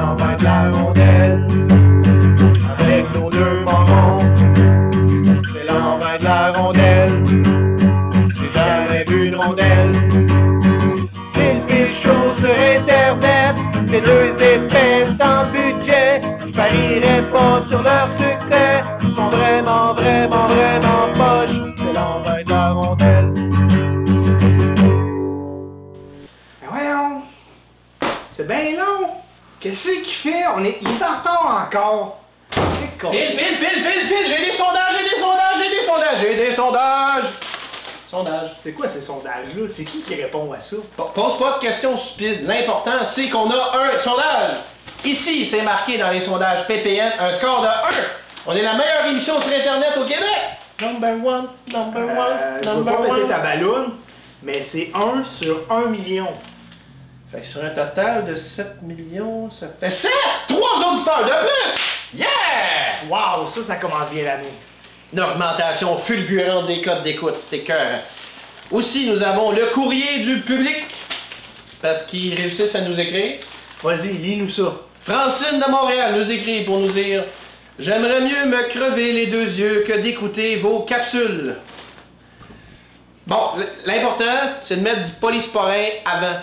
l'envers de la rondelle. Avec nos deux morons, c'est l'envers de la rondelle. J'ai jamais vu une rondelle. Ils filent chaud sur Internet, ces deux épais sans budget. Je parierais pas sur leur succès, ils sont vraiment, vraiment, vraiment poches. C'est l'envers de la rondelle. Mais voyons, c'est bien long. Qu'est-ce qu'il fait? Il est en retard encore. Phil, j'ai des sondages! Sondages. C'est quoi ces sondages-là? C'est qui répond à ça? Pose pas de questions stupides. L'important, c'est qu'on a un sondage. Ici, c'est marqué dans les sondages PPN un score de 1. On est la meilleure émission sur Internet au Québec. Number one. Je veux pas péter ta balloune, mais c'est 1 sur 1 million. Fait que sur un total de 7 millions, ça fait 7! 3 auditeurs de plus! Yeah! Wow, ça commence bien l'année. Une augmentation fulgurante des codes d'écoute, c'était cœur. Aussi, nous avons le courrier du public, parce qu'ils réussissent à nous écrire. Vas-y, lis-nous ça. Francine de Montréal nous écrit pour nous dire « J'aimerais mieux me crever les deux yeux que d'écouter vos capsules. » Bon, l'important, c'est de mettre du polysporin avant.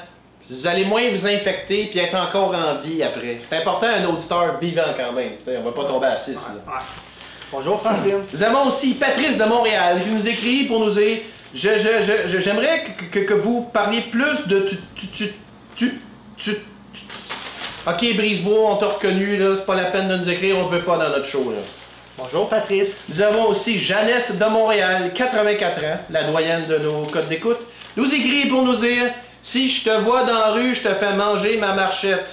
Vous allez moins vous infecter puis être encore en vie après. C'est important un auditeur vivant quand même. T'sais, on va pas tomber à 6. Ouais. Bonjour Francine. Nous avons aussi Patrice de Montréal qui nous écrit pour nous dire « J'aimerais que vous parliez plus de Ok, Brisebois, on t'a reconnu, là, c'est pas la peine de nous écrire, on te veut pas dans notre show, là. Bonjour Patrice. Nous avons aussi Jeannette de Montréal, 84 ans, la doyenne de nos codes d'écoute, nous écrit pour nous dire « Si je te vois dans la rue, je te fais manger ma marchette. »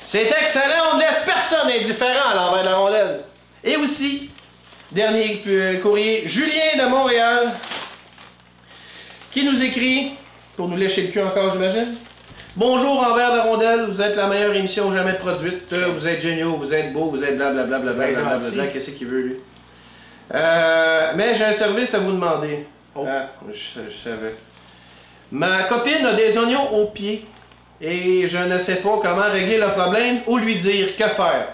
C'est excellent, on ne laisse personne indifférent à l'envers de la rondelle. Et aussi, dernier courrier, Julien de Montréal, qui nous écrit, pour nous lécher le cul encore, j'imagine. Bonjour envers de la rondelle, vous êtes la meilleure émission jamais produite, vous êtes géniaux, vous êtes beaux, vous êtes blablabla, blablabla, qu'est-ce qu'il veut lui? Mais j'ai un service à vous demander. Oh. Ah, je savais. Ma copine a des oignons aux pieds et je ne sais pas comment régler le problème ou lui dire que faire.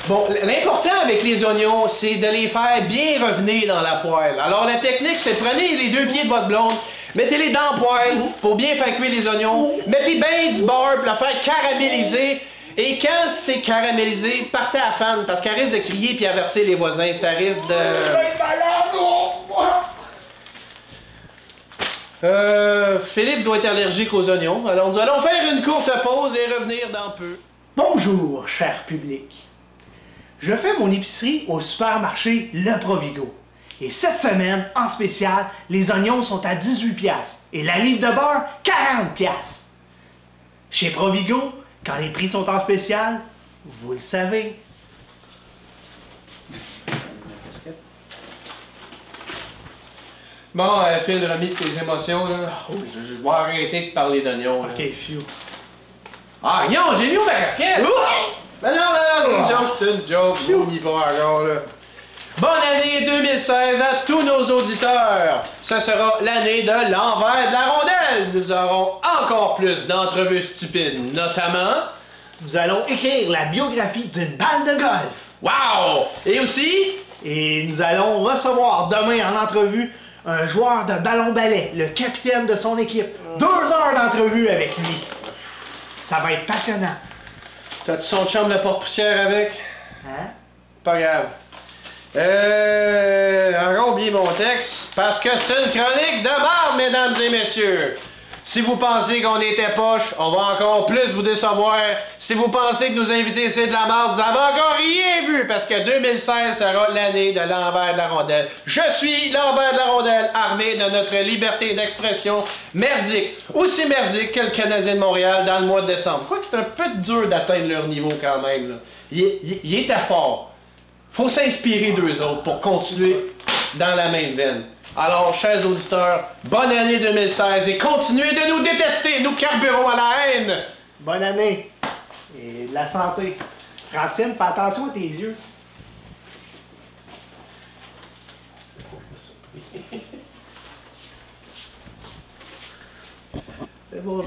Bon, l'important avec les oignons, c'est de les faire bien revenir dans la poêle. Alors la technique, c'est prenez les deux pieds de votre blonde, mettez-les dans la poêle pour bien faire cuire les oignons, mettez bien du beurre pour la faire caraméliser. Et quand c'est caramélisé, partez à fan parce qu'elle risque de crier puis avertir les voisins. Ça risque de... Philippe doit être allergique aux oignons. Alors nous allons faire une courte pause et revenir dans peu. Bonjour, cher public. Je fais mon épicerie au supermarché Le Provigo. Et cette semaine, en spécial, les oignons sont à 18$ et la livre de beurre, 40$. Chez Provigo, quand les prix sont en spécial, vous le savez. Bon, Phil, remis de tes émotions, là. Je vais arrêter de parler d'oignons. Ok, phew. Ah, non, j'ai mis ma casquette! Ben non, c'est une joke, on y va encore, là. Bonne année 2016 à tous nos auditeurs! Ce sera l'année de l'envers de la rondelle! Nous aurons encore plus d'entrevues stupides, notamment... Nous allons écrire la biographie d'une balle de golf. Wow! Et aussi... Et nous allons recevoir demain en entrevue un joueur de ballon-ballet, le capitaine de son équipe. 2 heures d'entrevue avec lui. Ça va être passionnant. T'as-tu son chum de porte-poussière avec? Hein? Pas grave. Encore oublié mon texte, parce que c'est une chronique de barbe, mesdames et messieurs. Si vous pensez qu'on était poche, on va encore plus vous décevoir. Si vous pensez que nos invités c'est de la merde, vous avez encore rien vu, parce que 2016 sera l'année de l'envers de la rondelle. Je suis l'envers de la rondelle, armé de notre liberté d'expression merdique. Aussi merdique que le Canadien de Montréal dans le mois de décembre. Quoique c'est un peu dur d'atteindre leur niveau quand même, là. Il était fort. Faut s'inspirer d'eux autres pour continuer dans la même veine. Alors, chers auditeurs, bonne année 2016 et continuez de nous détester, nous carburons à la haine! Bonne année et de la santé. Francine, fais attention à tes yeux. C'est bon.